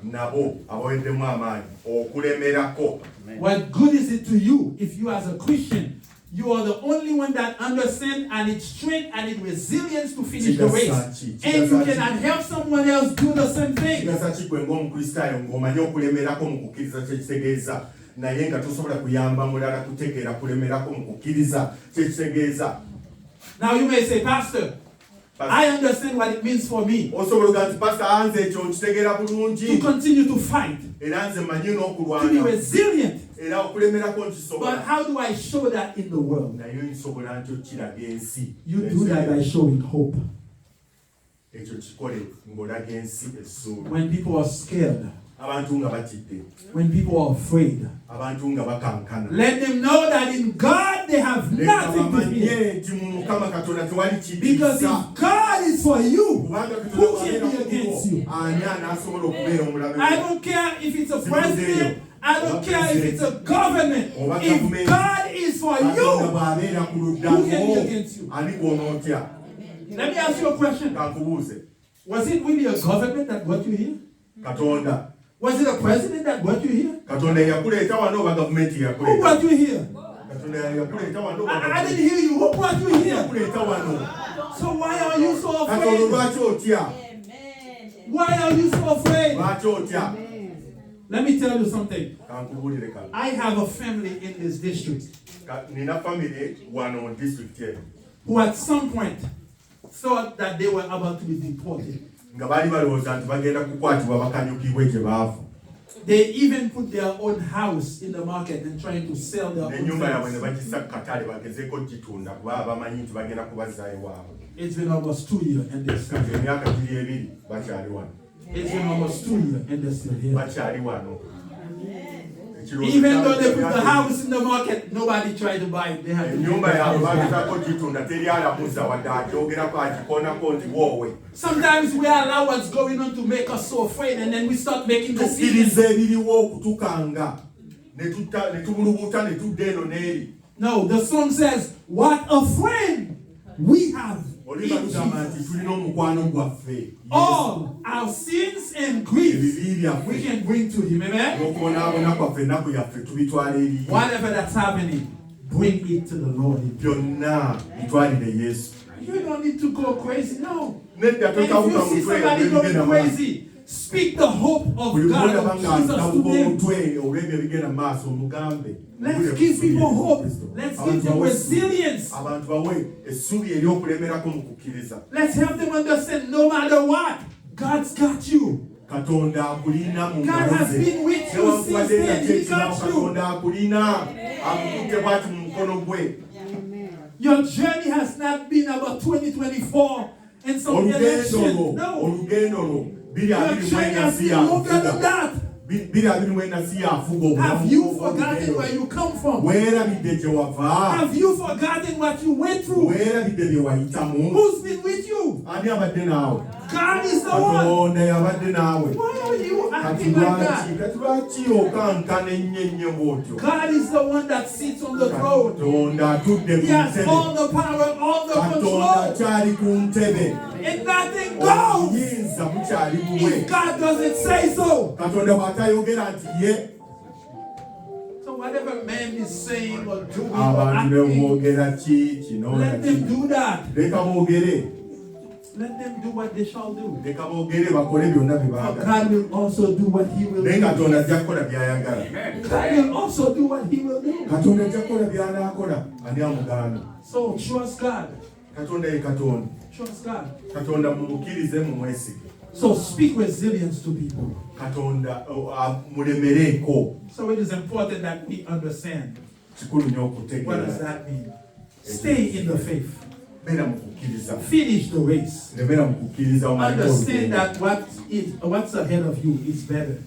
nabo abaweddemu amaanyi okulemerako. What good is it to you if you as a Christian, you are the only one that understands and its strength and its resilience to finish the race, and you cannot help someone else do the same thing? Kigasa kigwe ng'omukristaayo ng'omanyi okulemerako mu kukkiriza kyekitegeeza, naye nga tosobola kuyamba mulala kutegeera kulemerako mu kukkiriza kyekitegeeza. Now you may say, Pastor, I understand what it means for me osobola nti pastor anze ekyo nkitegeera bulungi, to continue to fight, era nze manyi to be n'okulwana, resilient. era okulemerako But nkisobola, how do I show that in the world? naye nsobola ntyo kiraga ensi. You do that by showing hope. Ekyo kikole ng'olaga ensi essuubi. When people are scared, Abantu nga batidde, when people are afraid, abantu nga bakankana, let them know that in God they have leka nothing to fear. bamanye nti mu Mukama Katonda tewali Because kitiisa, if God is for you, kubanga who can be against you? ani anaasobola okubeera omulabe I wo? don't care if it's a president, I don't care if it's a government. If God is for Katonda you, bw'abeera ku who can be luddawo, against you? ani gw'onootya? Let me ask you a question. Kankubuuze, Was it really a government that got you here? Katonda Was it a president that got you here? Katonda yakuleeta wano oba gavumenti Who yakuleeta? brought you here? Katonda yakuleeta wano oba I didn't hear you. Who brought you here? yakuleeta wano? So why are you so Katonda afraid? lwaki otya? Why are you so afraid? Lwaki otya? Let me tell you something. Kankubuulire kano. I have a family in this district Nina family wano mu district eno who at some point thought that they were about to be deported. nga baali balowooza nti bagenda kukwatibwa bakanyukibwe gye baava. They even put their own house in the market and trying to sell their own N'ennyumba yaabwe ne things. bagissa ku katale bagezeeko gitunda kuba bamanyi nti bagenda kubazaayo waabwe. It's been almost 2 years and they're still Kati here. emyaka giri ebiri bakyali wano. It's been almost 2 years and they're still here. Bakyali wano. Even though they put the house in the market, nobody tried to buy it. They had to Ennyumba give the yaabwe house back. bagezaako gitunda teri alamuza wadde agyogerako agikoonako nti woowe. Sometimes we allow what's going on to make us so afraid, and then we start making decisions. Tukkiriza ebiriwo okutukanga ne tubulubuuta ne tudda eno n'eri. No, the song says, "What a friend we have Oliba in tugamba nti Jesus. tulina omukwano gwaffe. All our sins and griefs Ebibi byaffe we can bring to Him." Amen. n'okubonaabona kwaffe ennaku yaffe tubitwala eri ye. Whatever that's happening, bring it to the Lord. Byonna bitwalire Yesu. You don't need to go crazy. No. Nedda And if totawuka you see mutwe somebody going olw'ebigenda maaso. crazy, speak the hope of Buli God gwolaba of nga Jesus to atawuka them. omutwe olw'ebyo ebigenda maaso omugambe. Let's give people hope. Let's give them resilience. Abantu bawe essuubi ery'okulemerako mu kukkiriza. Let's help them understand no matter what, God's got you. Katonda akulina mu God ngalo has ze. been with you Newankubadde since nga then. He kyekirawo, got you. Katonda akulina akukutte bw'ati mu mukono gwe. Your journey has not been about 2024 and some Olugendo election. lwo, No. olugendo lwo, biri Your abiri mu journey has enasi been longer than yafuga. that. Biri abiri mu enasi yafuga Have obulamu you bwo forgotten olugendo. where you come from? Weerabidde gye wava. Have you forgotten what you went through? Weerabidde bye wayitamu. Who's been with you? Ani abadde naawe? God is the one. Katonda yabadde naawe. Why are you Kati acting like lwaki that? okankana ennyo bw'otyo? God is the one that sits on the throne. Katonda atudde He ku has all ntebe. the power, all the Katonda control, akyali ku ntebe. and nothing goes Obuyinza bukyali buwe. if God doesn't say so. Katonda bw'atayogera nti ye. So whatever man is saying or doing or abantu acting. bewoogera ki kino Let them do that. leka boogere Let them do what they shall do. leka boogere bakole byonna bye For baagala God will also do what He will naye do. katonda ajja kukola by'ayagala God will also do what He will do. katonda ajja kukola by'anaakola ani amugaana So trust God. katonda ye katonda Trust God. katonda mumukkirize mu mwesige So speak resilience to people. katonda mulemereeko So it is important that we understand. kikulu nnyo What does okutegeera that mean? Stay in the faith. beera mu kukkiriza Finish the race. nebeera mu kukkiriza Understand that what's ahead of you is better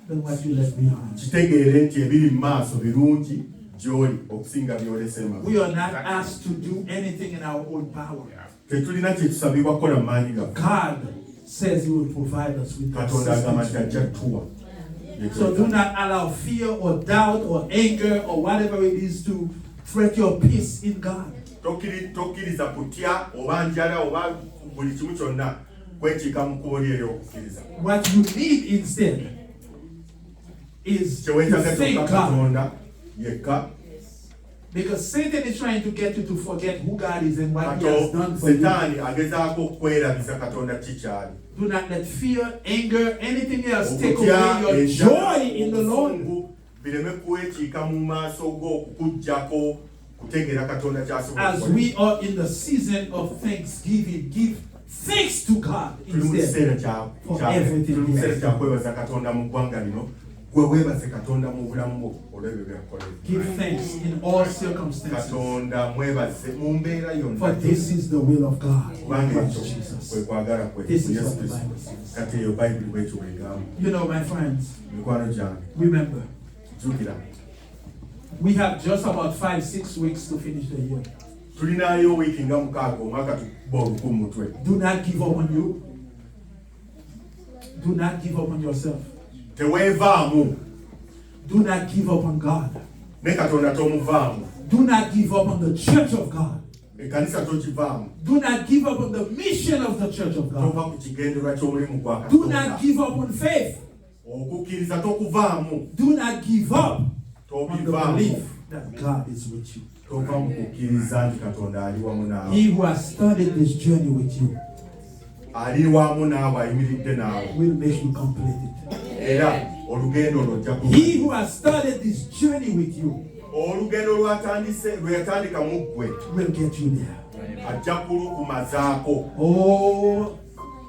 than what you left behind. kitegeere nti ebiri mu maaso birungi gy'oli okusinga by'olese emabega. We are not asked to do anything in our own power. tetulina kye tusabibwa kukola mu maanyi gaffe God says He will provide us with katonda agamba nti assistance. ajja tuwa So do not allow fear or doubt or anger or whatever it is to threat your peace in God. tokkiriza kutya oba njala oba buli kimu kyonna kwekiika mu kkubo lye ery'okukkiriza What you need instead is to kyeweetaaga thank kyokka God. katonda yekka Because Satan is trying to get you to forget who God is and what He has done for you. setaani agezaako okwerabiza katonda kikyali Do not let fear, anger, anything else take okutya away your joy in the Lord. obusungu bireme kwekiika mu maaso go okukuggyako kutegeera katonda kyasobola As okukola. we are in the season of thanksgiving, give thanks to God tuli mu instead. kiseera For everything tuli mu he kiseera has kya kwebaza katonda mu ggwanga lino gwe weebaze katonda mu bulamu bwo olw'ebyo byakolera Give thanks in all circumstances. katonda mwebaze mu mbeera For yonna this is the will of God in kubanga Christ ekyo Jesus. kwe kwagala kwe This is Yesu what the Kristo. Bible says. Kati eyo bayibuli bwekyo bwegamba You know, my friends, mikwano gyange remember, jjukira we have just about 5-6 weeks to finish the year. tulinayo wiiki nga mukaaga omwaka tukuba oluku mu mutwe Do not give up on you. Do not give up on yourself. teweevaamu Do not give up on God. ne katonda tomuvaamu Do not give up on the church of God. ekkanisa tokivaamu Do not give up on the mission of the church of God. tova ku kigendererwa ky'omulimu gwa Do katonda not give up on faith. okukkiriza tokuvaamu Do not give up on the tobivaamu belief that God is with you. tova mu kukkiriza nti katonda ali wamu naawe He who has started this journey with you ali wamu naawe ayimiridde naawe will make you complete it. era olugendo lwojja He who has started this journey with you olugendo lwe yatandika mu ggwe will get you there. ajja kulukumazaako. Oh,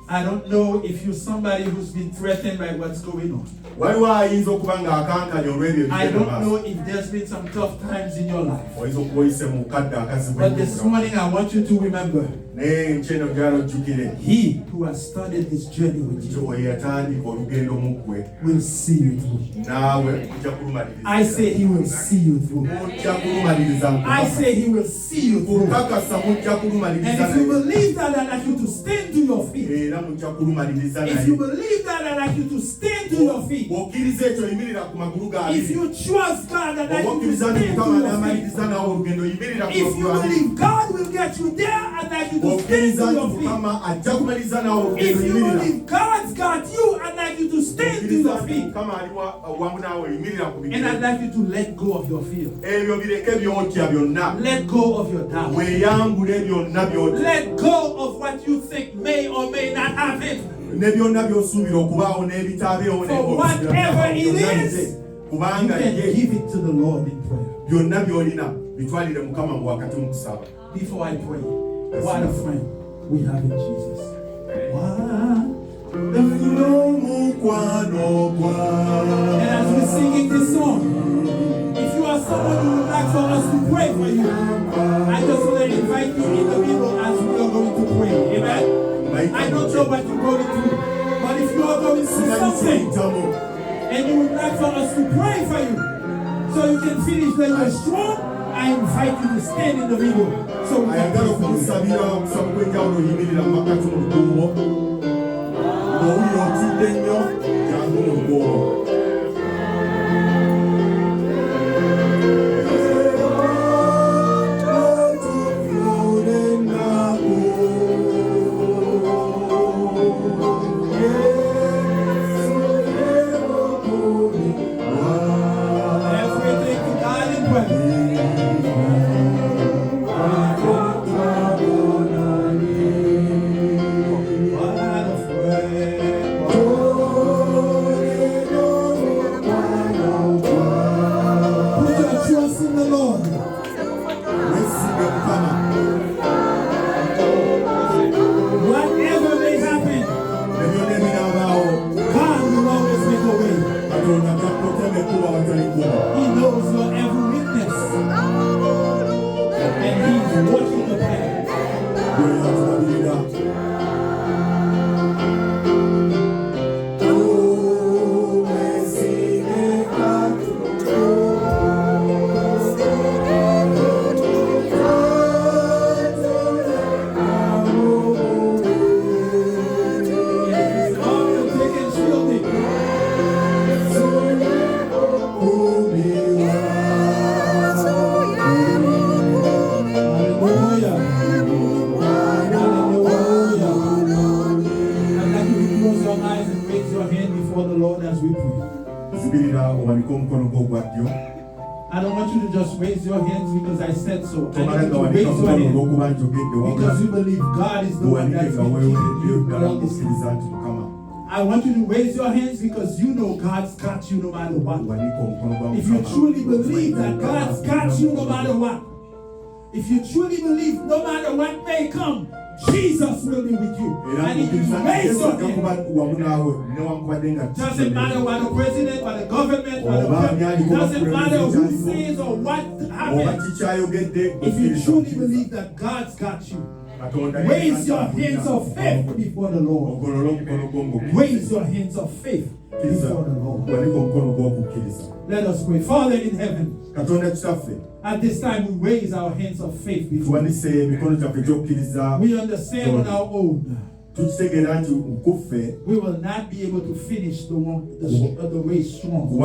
I don't know if you're somebody who's been threatened by what's going on. waliwo ayinza okuba ng'akankanya olw'ebyo I ebigenda don't know maaso if there's been some tough times in your life. oyinza okuba oyise mu kadde akazibu But this morning I want you to remember, naye nkyeno gyala ojjukire He who has started this journey with nti you oyo yatandika olugendo mu ggwe will see you through. naawe ojja kulumaliriza. I say He will see you through. mujja kulumaliriza I say He will see you through. nkakasa mujja kulumaliriza And if you naye. believe that, I'd like you to stand to your feet. era mujja kulumaliriza If you naye believe that, I'd like you to stand to your feet. bw'okkiriza ekyo yimirira ku magulu If gaabiri you trust God, I'd like you to obakkiriza nti stand to mukama your feet. n'amaliriza nawe olugendo yimirira ku If magulu you gaabiri believe God will get you there, I'd like you to stand okkiriza to nti your feet. mukama ajja kumaliriza nawe olugendo If you yimirira believe God's got you, I'd like you to stand to okkiriza your nti feet. mukama ali wamu naawe yimirira ku And I'd bigere like you to let go of your fear. ebyo bireke byotya byonna Let go of your doubt. weeyambule byonna byotya Let go of what you think may or may not happen. ne byonna by'osuubira okubaawo n'ebitaabeewo For whatever it is, you kubanga can ye give it to the Lord in prayer. byonna by'olina bitwalire mukama mu wakati mu kusaba. Before I pray, what a friend we have in Jesus. And as we're singing this song, if you are someone who would like for us to pray for you, I just want to invite you in the middle as we are going to pray. Amen? I don't know what you're going through, but if you are going through something and you would like for us to pray for you so you can finish the year strong, I invite you to stand in the middle so we can ayagala pray for you. okumusabira okusaba kw'enjawulo yimirira mu makati mu luguubo ng'owulira otidde nnyo jangu mu luguubo. Everything to God in prayer. Lord as we pray. I don't want you to just raise your hands because I said so. I need you to raise your hands because you believe God is the one that's going to keep you all this time. I want you to raise your hands because you know God's got you no matter what. If you truly believe that God's got you no matter what, if you truly believe no matter what may come, Jesus will be with you. And if you raise your hand, doesn't matter what the president, what the government, what the doesn't matter who says or what happens. If you truly believe that God's got you, raise your hands of faith before the Lord. Raise your hands of faith before the Lord. Let us pray. Father in heaven, at this time we raise our hands of faith before you. We understand on our own we will not be able to finish the race strong.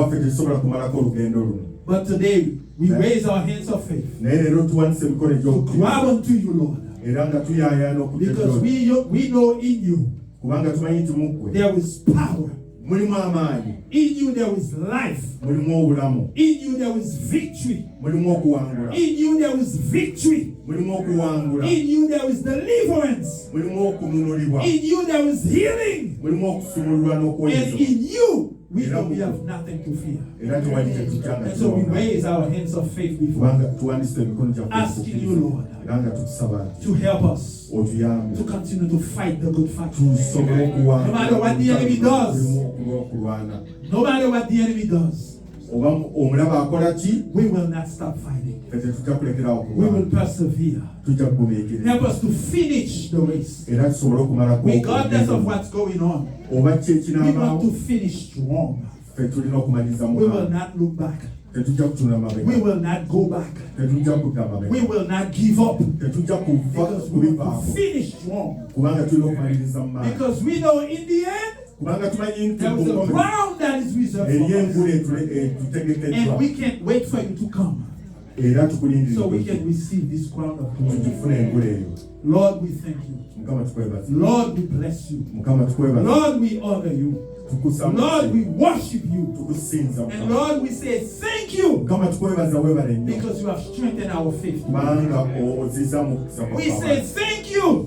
But today we raise our hands of faith to grab onto you, Lord. Because we know in you there is power. In you there is life. In you there is victory. In you there is victory. In you there is deliverance. In you there is healing. And in you we know we have nothing to fear. And so we raise our hands of faith before you, asking you, Lord, to help us to continue to fight the good fight. No matter what the enemy does, no matter what the enemy does, we will not stop fighting. We will persevere. Help us to finish the race. Regardless of what's going on, we want to finish strong. We will not look back. We will not go back. We will not give up. Because we will finish strong. Because we know in the end, there is a ground that is reserved for us. And we can't wait for you to come, so we can receive this crown of glory. Lord, we thank you. Lord, we bless you. Lord, we honor you. Lord, we worship you. And Lord, we say thank you because you have strengthened our faith. We say thank you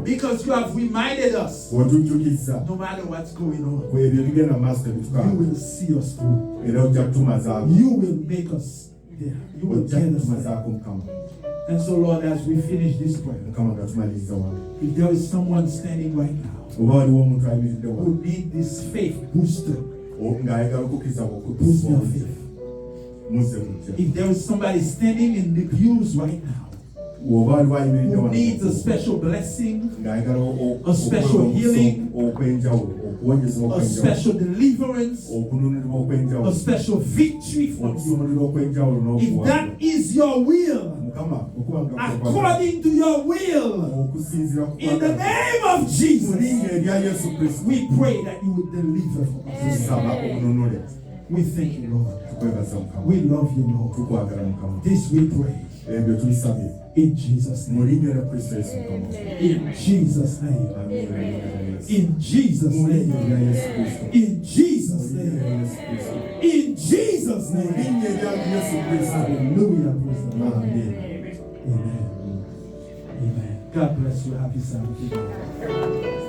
because you have reminded us no matter what's going on, you will see us through. You will make us there. You will get us there. And so, Lord, as we finish this prayer, if there is someone standing right now who need this faith booster, boost your faith. If there is somebody standing in the pews right now who needs a special blessing, a special healing, a special deliverance, a special victory from you, if that is your will, according to your will, in the name of Jesus, we pray that you will deliver from us. We thank you, Lord. We love you, Lord. This we pray in Jesus' name. In Jesus' name. In Jesus' name. In Jesus' name. In Jesus' name. Hallelujah. Amen. Amen. Amen. God bless you. Happy Sabbath.